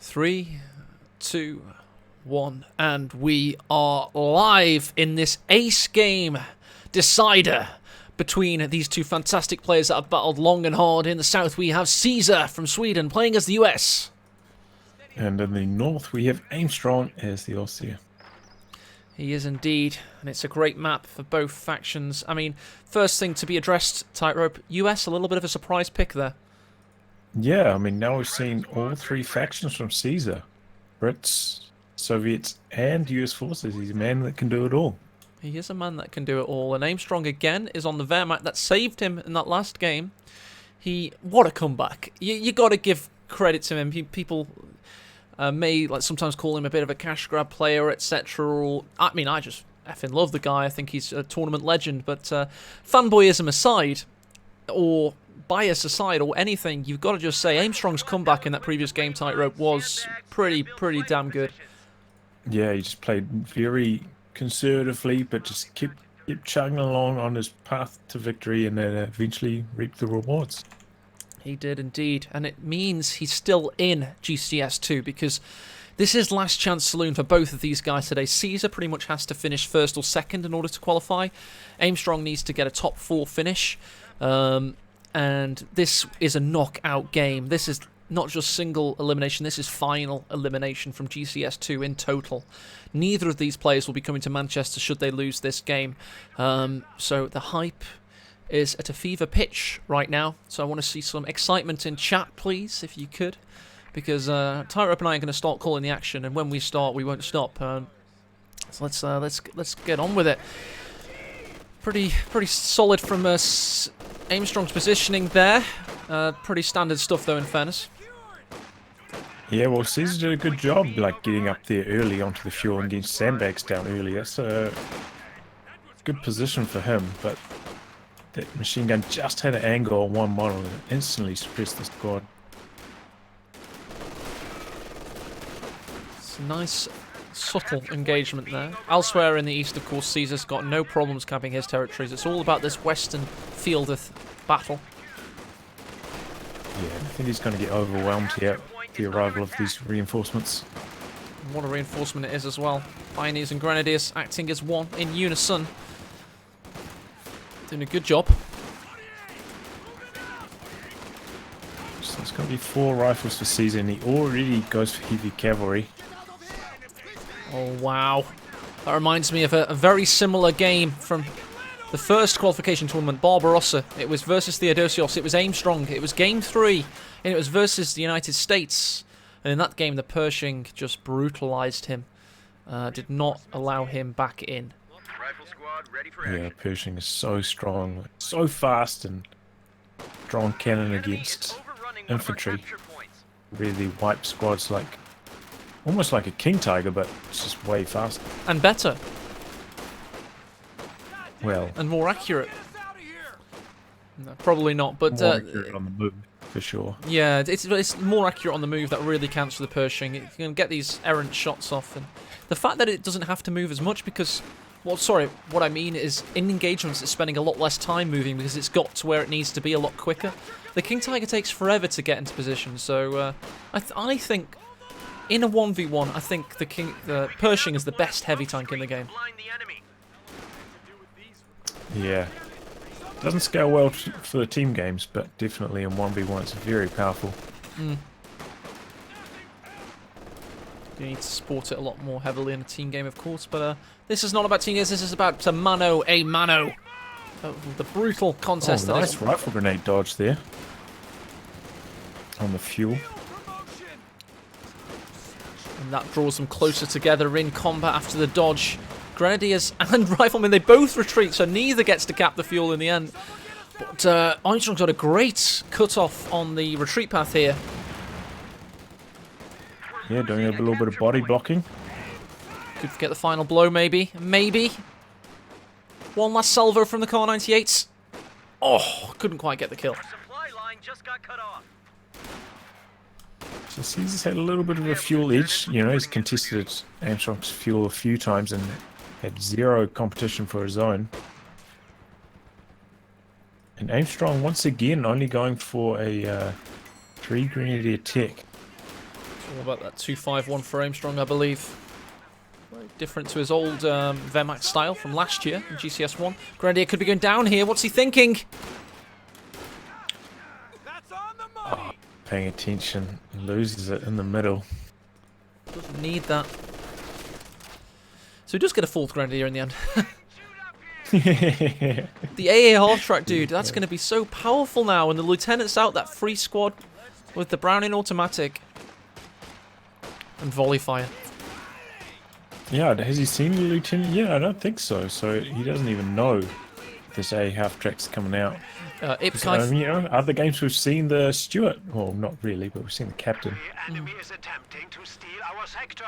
3, 2, 1, and we are live in this ace game decider between these two fantastic players that have battled long and hard. In the south, we have Caeser from Sweden playing as the US. And in the north, we have Aimstrong as the Aussie. He is indeed, and it's a great map for both factions. I mean, first thing to be addressed, Tightrope, US, a little bit of a surprise pick there. Yeah, I mean, now we've seen all three factions from Caesar. Brits, Soviets, and US forces. He's a man that can do it all. He is a man that can do it all, and Aimstrong again is on the Wehrmacht that saved him in that last game. What a comeback. You got to give credit to him. People may sometimes call him a bit of a cash grab player, etc. I mean, I just effing love the guy. I think he's a tournament legend, but fanboyism aside, or bias aside, or anything, you've got to just say Aimstrong's comeback in that previous game, Tightrope, was pretty damn good. Yeah, he just played very conservatively, but just kept chugging along on his path to victory, and then eventually reaped the rewards. He did indeed, and it means he's still in GCS2 because this is last chance saloon for both of these guys today. Caesar pretty much has to finish first or second in order to qualify. Aimstrong needs to get a top 4 finish, and this is a knockout game. This is not just single elimination, this is final elimination from GCS2 in total. Neither of these players will be coming to Manchester should they lose this game. So the hype is at a fever pitch right now. So I want to see some excitement in chat, please, if you could. Because Tightrope and I are going to start calling the action, and when we start, we won't stop. So let's get on with it. Pretty solid from Aimstrong's positioning there. Pretty standard stuff, though, in fairness. Yeah, well, Caesar did a good job, getting up there early onto the fuel and getting sandbags down earlier. So good position for him, but that machine gun just had an angle on one model and instantly suppressed the squad. It's a nice, subtle engagement there. Elsewhere in the east, of course, Caesar's got no problems capping his territories. It's all about this western field of battle. Yeah, I think he's going to get overwhelmed here at the arrival of these reinforcements. And what a reinforcement it is as well. Pioneers and Grenadiers acting as one in unison. Doing a good job. So it's going to be 4 rifles for Caesar, and he already goes for heavy cavalry. Oh, wow. That reminds me of a very similar game from the first qualification tournament, Barbarossa. It was versus Theodosios. It was Aimstrong. It was game 3, and it was versus the United States. And in that game, the Pershing just brutalized him. Did not allow him back in. Yeah, Pershing is so strong, so fast, and drawn cannon against infantry. Really wipe squads almost like a King Tiger, but it's just way faster. And better. Well, and more accurate. No, probably not, but more accurate on the move, for sure. Yeah, it's more accurate on the move that really counts for the Pershing. You can get these errant shots off, and the fact that it doesn't have to move as much because, well, sorry, what I mean is in engagements it's spending a lot less time moving because it's got to where it needs to be a lot quicker. The King Tiger takes forever to get into position, so I think in a 1v1, I think the Pershing is the best heavy tank in the game. Yeah. Doesn't scale well for the team games, but definitely in 1v1 it's very powerful. You need to support it a lot more heavily in a team game, of course, but this is not about team games, this is about mano a mano. The brutal contest. Oh, nice rifle grenade dodge there. On the fuel. And that draws them closer together in combat after the dodge. Grenadiers and Riflemen, they both retreat, so neither gets to cap the fuel in the end. But Aimstrong's got a great cut-off on the retreat path here. Yeah, doing a little bit of body blocking. Could get the final blow, maybe. Maybe. One last salvo from the Car 98s. Oh, couldn't quite get the kill. So Caesar's had a little bit of a fuel edge. You know, he's contested Aimstrong's fuel a few times and had 0 competition for his own. And Aimstrong once again only going for a 3 Grenadier tech. All about that 2-5-1 for Aimstrong, I believe. Very different to his old Vermax style from last year in GCS1. Grenadier could be going down here. What's he thinking? Oh, paying attention. Loses it in the middle. Doesn't need that. So he does get a 4th Grenadier in the end. The AA half-track, dude, that's going to be so powerful now. And the Lieutenant's out, that free squad with the Browning automatic. And volley fire. Yeah, has he seen the Lieutenant? Yeah, I don't think so. So he doesn't even know this AA half-track's coming out. You know, other games we've seen the Stewart. Well, not really, but we've seen the captain. The enemy is attempting to steal our sector.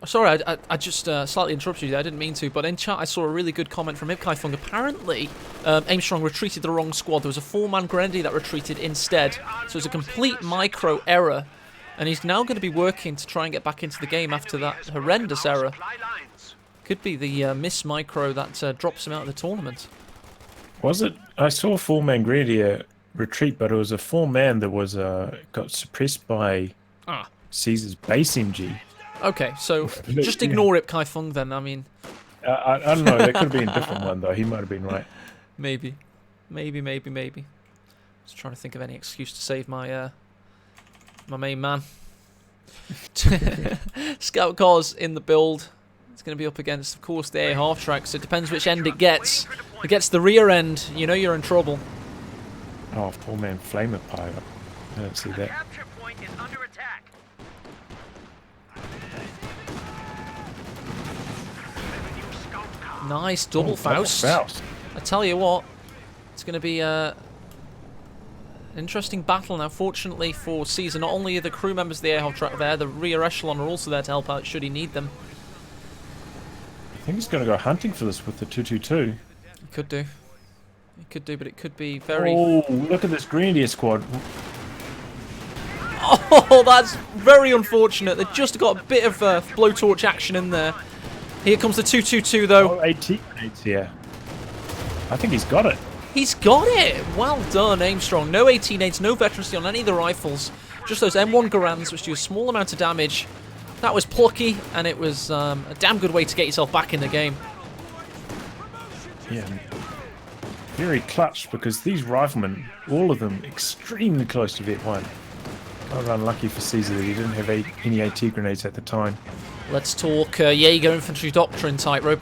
Sorry, I just slightly interrupted you there. I didn't mean to, but in chat I saw a really good comment from Ipkaifung. Apparently, Aimstrong retreated the wrong squad. There was a 4-man Grenadier that retreated instead. So it's a complete micro error. And he's now going to be working to try and get back into the game after that horrendous error. Could be the miss micro that drops him out of the tournament. Was it? I saw a 4-man Grenadier retreat, but it was a 4-man that was got suppressed by Caesar's base MG. Okay, so just ignore Ipkaifung then. I mean, I don't know. That could have been a different one though. He might have been right. Maybe. Just trying to think of any excuse to save my my main man. Scout cars in the build. It's going to be up against, of course, the A half track, so it depends which end it gets. If it gets the rear end, you know you're in trouble. Oh, 4-man flamer pilot. I don't see that. Capture point is under attack. Nice double Faust. Faust. I tell you what, it's going to be an interesting battle now. Fortunately for Caesar, not only are the crew members of the air half track there, the rear echelon are also there to help out should he need them. I think he's going to go hunting for this with the 222. He could do. He could do, but it could be very... Oh, look at this Grenadier squad. Oh, that's very unfortunate. They just got a bit of blowtorch action in there. Here comes the 222, though. Oh, 18 grenades here. I think he's got it. He's got it! Well done, Aimstrong. No 18-8s, no veterancy on any of the rifles. Just those M1 Garans, which do a small amount of damage. That was plucky, and it was a damn good way to get yourself back in the game. Yeah. Very clutch, because these riflemen, all of them, extremely close to Vet 1. Kind of unlucky for Caesar that he didn't have any AT grenades at the time. Let's talk Jaeger infantry doctrine tightrope.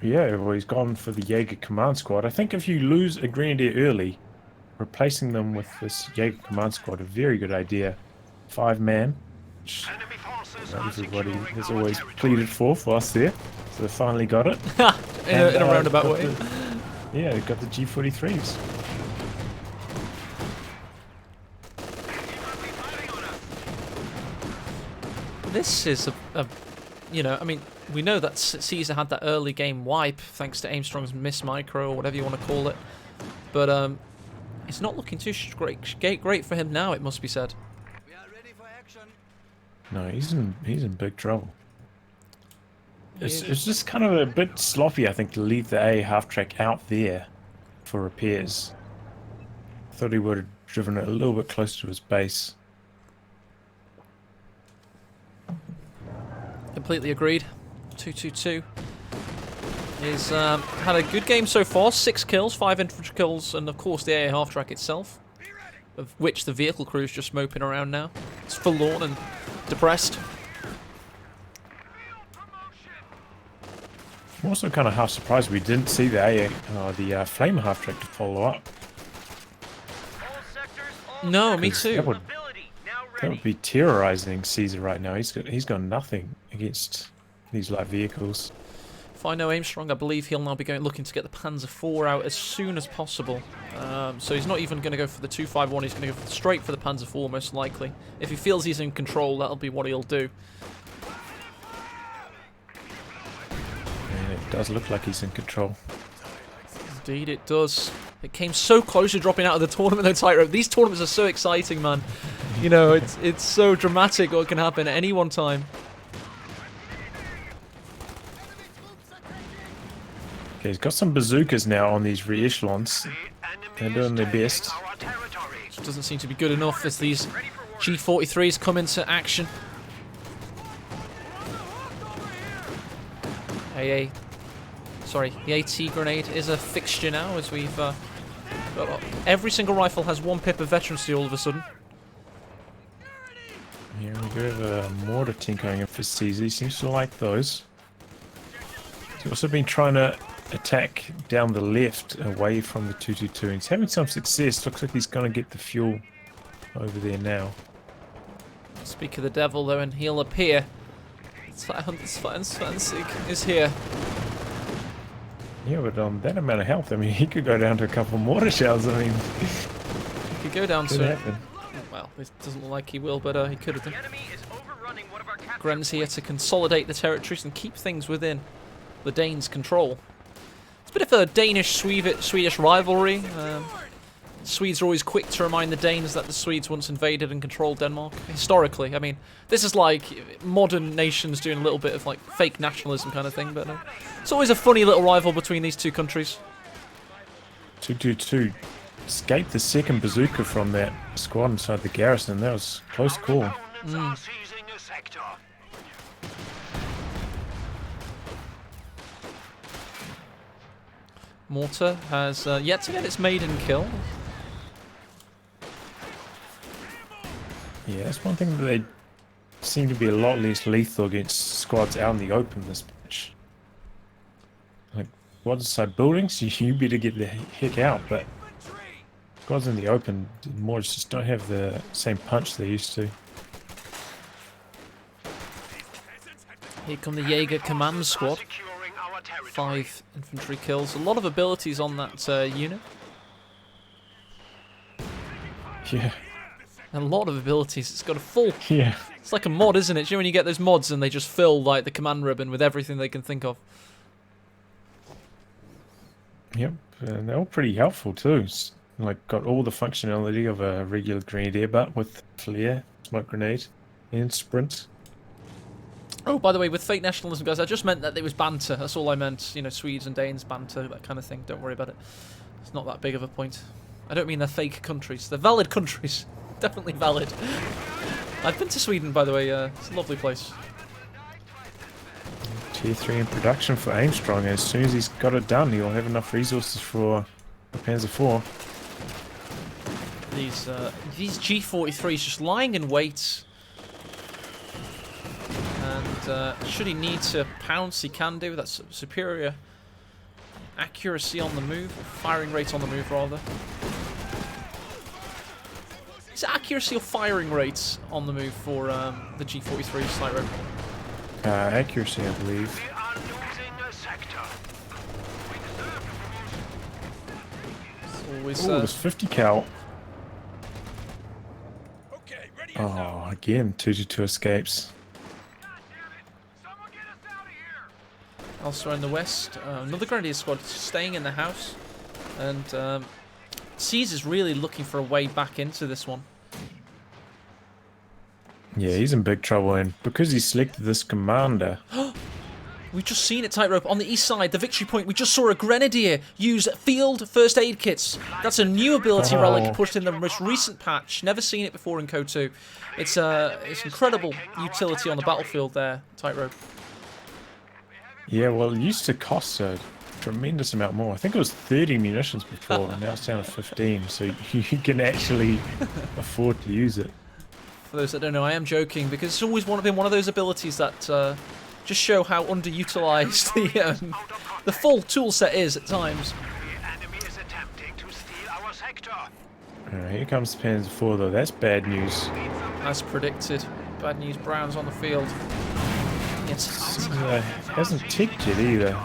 Yeah, well, he's gone for the Jaeger command squad. I think if you lose a Grenadier early, replacing them with this Jaeger command squad, a very good idea. 5-man, which everybody has always pleaded for us there. So they finally got it. in a roundabout way. Yeah, they got the G43s. This is you know, I mean, we know that Caesar had that early game wipe thanks to Aimstrong's miss micro or whatever you want to call it. But it's not looking too great for him now, it must be said. No, he's in big trouble. It's just kind of a bit sloppy, I think, to leave the A half track out there for repairs. I thought he would have driven it a little bit closer to his base. Completely agreed. 222. He's had a good game so far. 6 kills, 5 infantry kills, and of course the AA half track itself, of which the vehicle crew is just moping around now. It's forlorn and depressed. I'm also kind of half surprised we didn't see the flame half track to follow up. No, me too. That would be terrorizing Caesar right now. He's got nothing against these light vehicles. If I know Aimstrong, I believe he'll now be looking to get the Panzer IV out as soon as possible. So he's not even going to go for the 251, he's going to go straight for the Panzer IV most likely. If he feels he's in control, that'll be what he'll do. And it does look like he's in control. Indeed it does. It came so close to dropping out of the tournament though, tightrope. These tournaments are so exciting, man. You know, it's so dramatic what can happen at any one time. Okay, he's got some bazookas now on these re-echelons. They're doing their best. Which doesn't seem to be good enough as these G43's come into action. The AT grenade is a fixture now, as we've got every single rifle has 1 pip of veterancy all of a sudden. Yeah, we do have a mortar team going in for Caesar. He seems to like those. He's also been trying to attack down the left away from the 222. He's having some success. Looks like he's going to get the fuel over there now. Speak of the devil, though, and he'll appear. Svansig is here. Yeah, but on that amount of health, I mean, he could go down to a couple mortar shells. I mean, He could go down could to... happen. Well, it doesn't look like he will, but he could have done. Gren's here to consolidate the territories and keep things within the Danes' control. It's a bit of a Danish-Swedish rivalry. Swedes are always quick to remind the Danes that the Swedes once invaded and controlled Denmark. Historically, I mean, this is like modern nations doing a little bit of like fake nationalism kind of thing, but it's always a funny little rival between these two countries. 222 escaped the second bazooka from that squad inside the garrison. That was a close call. Mortar has yet to get its maiden kill. Yeah, that's one thing that they seem to be a lot less lethal against squads out in the open this match. Like, squads inside buildings, you better get the heck out, but squads in the open more just don't have the same punch they used to. Here come the Jaeger command squad. 5 infantry kills. A lot of abilities on that unit. Yeah. A lot of abilities. It's got a full... Yeah. It's like a mod, isn't it? You know when you get those mods and they just fill like the command ribbon with everything they can think of. Yep. And they're all pretty helpful too. It's like got all the functionality of a regular grenadier, but with flare, smoke grenade, and sprint. Oh, by the way, with fake nationalism, guys, I just meant that it was banter. That's all I meant. You know, Swedes and Danes banter, that kind of thing. Don't worry about it. It's not that big of a point. I don't mean they're fake countries. They're valid countries. Definitely valid. I've been to Sweden, by the way. It's a lovely place. Tier 3 in production for Aimstrong. As soon as he's got it done, he'll have enough resources for Panzer IV. These G43s just lying in wait. And should he need to pounce, he can do. That's superior accuracy on the move, firing rate on the move, rather. Is it accuracy or firing rates on the move for the G43 slight rope? Accuracy, I believe. Always, Oh, there's 50 cal. Oh, again, 222 escapes. elsewhere in the west, another Grenadier squad staying in the house, and Caesar's really looking for a way back into this one. Yeah, he's in big trouble, and because he selected this commander... We've just seen it, Tightrope. On the east side, the victory point, we just saw a Grenadier use field first aid kits. That's a new ability relic pushed in the most recent patch. Never seen it before in Code 2. It's incredible utility on the battlefield there, Tightrope. Yeah, well, it used to cost a tremendous amount more. I think it was 30 munitions before, and now it's down to 15, so you can actually afford to use it. For those that don't know, I am joking, because it's always been one of those abilities that just show how underutilized the full tool set is at times. Here comes Panzer IV, though. That's bad news. As predicted, bad news. Brown's on the field. Yes. Hasn't ticked yet either.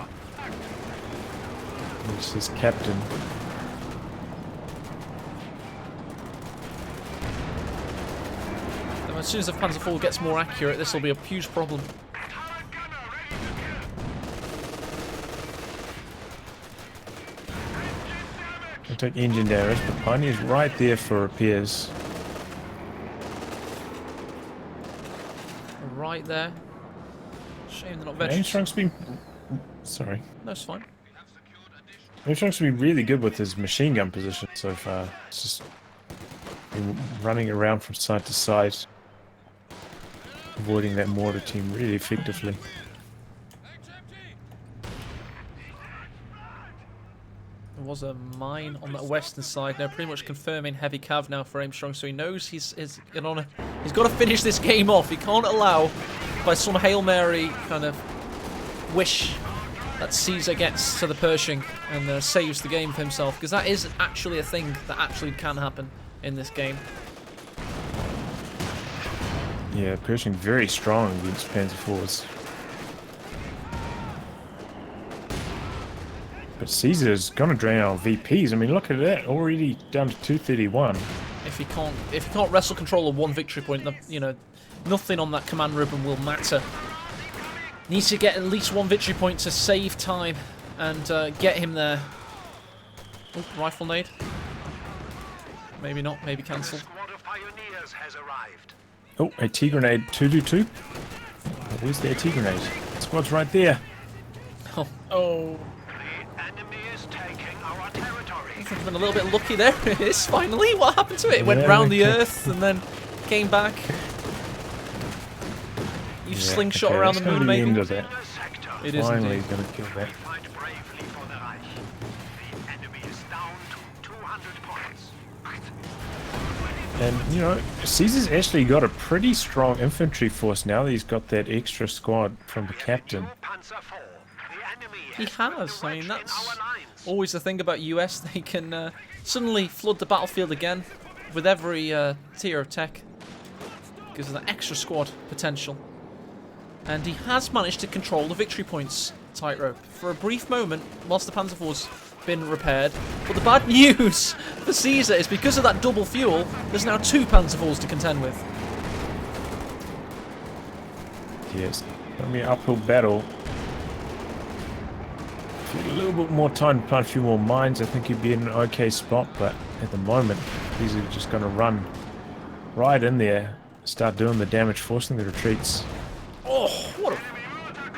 It's his captain. As soon as the Panzer IV gets more accurate, this will be a huge problem. I'll take engine damage, but Pioneer's right there for repairs. Right there. Shame they're not veterans. Aimstrong's been... Sorry. That's fine. Aimstrong's been really good with his machine gun position so far. It's just Been running around from side to side, avoiding that mortar team really effectively. There was a mine on the western side now, pretty much confirming heavy cav now for Aimstrong, so he knows he's got to finish this game off. He can't allow, by some Hail Mary kind of wish, that Caesar gets to the Pershing and saves the game for himself, because that is actually a thing that actually can happen in this game. Yeah, Pershing very strong against Panzer IVs. But Caesar's gonna drain our VPs. I mean, look at that, already down to 231. If he can't wrestle control of one victory point, you know, nothing on that command ribbon will matter. Needs to get at least one victory point to save time and get him there. Oh, rifle nade. Maybe not. Maybe cancel. Oh, AT grenade 222. Where's the AT grenade? Squad's right there. Oh. The enemy is taking our territory. I think I've been a little bit lucky there. It is finally. What happened to it? It went round the earth and then came back. You slingshot around the moon, maybe? It is Finally indeed. gonna kill that. Fight bravely for the Reich. The enemy is down to 200 points. And, you know, Caesar's actually got a pretty strong infantry force now that he's got that extra squad from the captain. Panzer IV. The enemy He has. I mean, in that's our lines. always the thing about US. They can suddenly flood the battlefield again with every tier of tech because of that extra squad potential. And he has managed to control the victory points tightrope for a brief moment whilst the Panzer IV's been repaired. But the bad news for Caesar is because of that double fuel, there's now 2 Panzer IVs to contend with. Yes, gonna be an uphill battle. If he had a little bit more time to plant a few more mines, I think he'd be in an okay spot, but at the moment, these are just gonna run right in there, start doing the damage, forcing the retreats. Oh, what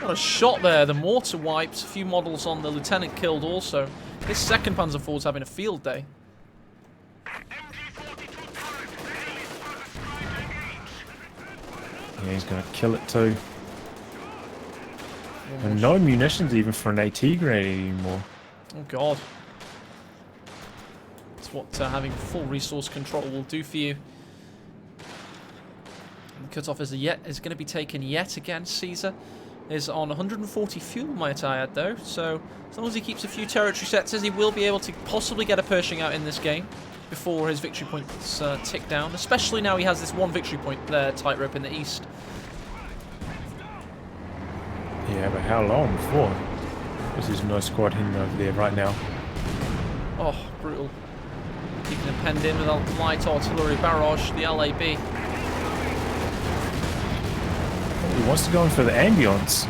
a shot there. The mortar wiped. A few models on the lieutenant killed also. This second Panzer IV's having a field day. Yeah, he's gonna kill it too. And no munitions even for an AT grenade anymore. Oh god. That's what having full resource control will do for you. And the cutoff is going to be taken yet again. Caesar is on 140 fuel, might I add, though. So as long as he keeps a few territory sectors, he will be able to possibly get a Pershing out in this game before his victory points tick down. Especially now he has this one victory point there, tightrope in the east. Yeah, but how long before? Because there's no squad hidden over there right now. Oh, brutal. Keeping him penned in with a light artillery barrage, the LAB. He wants to go in for the ambience.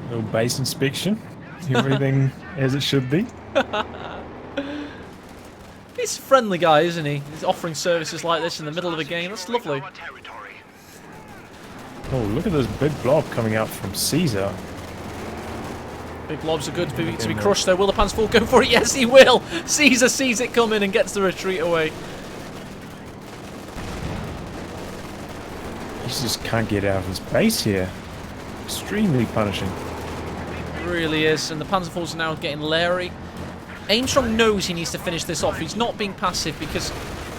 Little base inspection. Everything as it should be. He's a friendly guy, isn't he? He's offering services like this in the middle of a game. That's lovely. Oh, look at this big blob coming out from Caesar. Big blobs are good to be crushed, though. Will the Panzer IV go for it? Yes, he will. Caesar sees it coming and gets the retreat away. He just can't get out of his base here. Extremely punishing. It really is. And the Panzer IVs are now getting leery. Aimstrong knows he needs to finish this off. He's not being passive because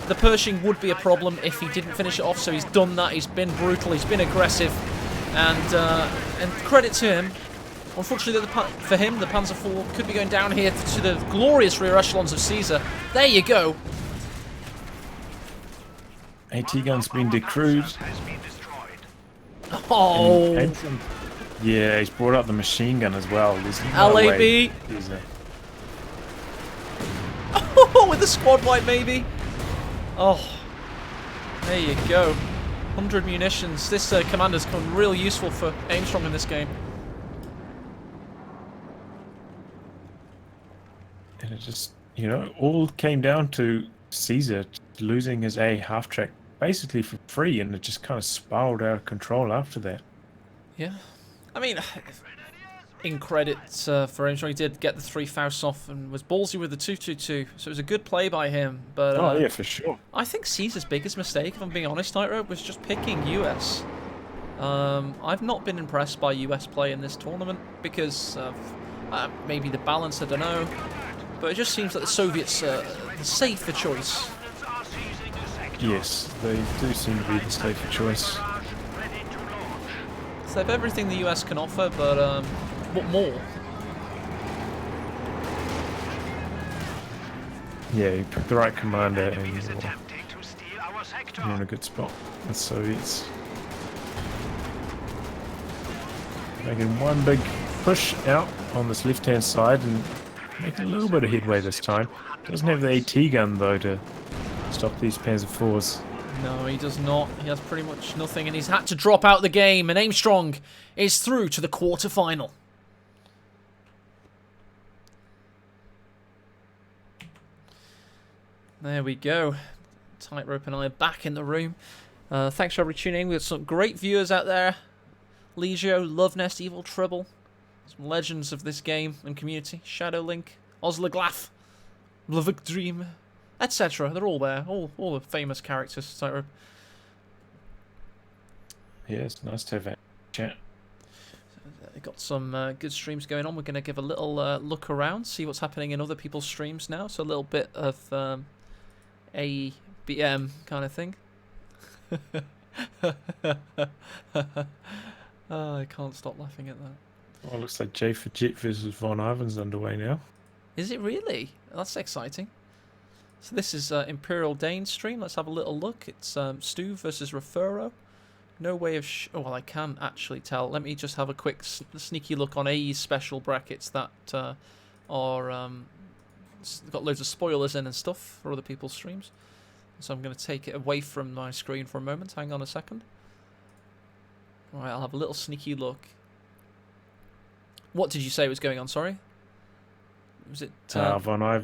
the Pershing would be a problem if he didn't finish it off. So he's done that. He's been brutal. He's been aggressive. And credit to him. Unfortunately for him, the Panzer IV could be going down here to the glorious rear echelons of Caesar. There you go. AT gun's been decrewed. Oh. Yeah, he's brought up the machine gun as well. There's no LAB. way With the squad wipe, maybe. Oh. There you go. 100 munitions. This commander's come real useful for Aimstrong in this game. And it just, you know, all came down to Caesar losing his A half-track basically for free, and it just kind of spiraled out of control after that. Yeah. I mean, in credit for Aimstrong. He did get the 3 Faust off and was ballsy with the 2-2-2. So it was a good play by him. But Oh, yeah, for sure. I think Caesar's biggest mistake, if I'm being honest, Tightrope, was just picking US. I've not been impressed by US play in this tournament because of maybe the balance, I don't know. But it just seems that the Soviets are the safer choice. Yes, they do seem to be the safer choice. So they have everything the US can offer, but what more? Yeah, you pick the right commander and Enemies you're attempting to steal our sector. in a good spot. The Soviets making one big push out on this left-hand side and making a little bit of headway this time. Doesn't have the AT gun though to stop these Panzer IVs. No, he does not. He has pretty much nothing, and he's had to drop out the game, and Aimstrong is through to the quarter-final. There we go. Tightrope and I are back in the room. Thanks for everybody tuning in. We've got some great viewers out there. Legio, Love Nest, Evil Trouble. Some legends of this game and community. Shadow Link, Oslaglaf, Lovic Dream, etc. They're all there. All the famous characters. Tightrope. Yeah, it's nice to have that chat. Got some good streams going on. We're going to give a little look around, see what's happening in other people's streams now. So a little bit of ABM kind of thing. Oh, I can't stop laughing at that. Well, looks like J for Jet versus Von Ivan's underway now. Is it really? That's exciting. So this is Imperial Dane stream. Let's have a little look. It's Stu versus Refuro. No way of... oh, well, I can actually tell. Let me just have a quick sneaky look on AE's special brackets that are... got loads of spoilers in and stuff for other people's streams. So I'm going to take it away from my screen for a moment. Hang on a second. Alright, I'll have a little sneaky look. What did you say was going on, sorry? Was it... Von Ivan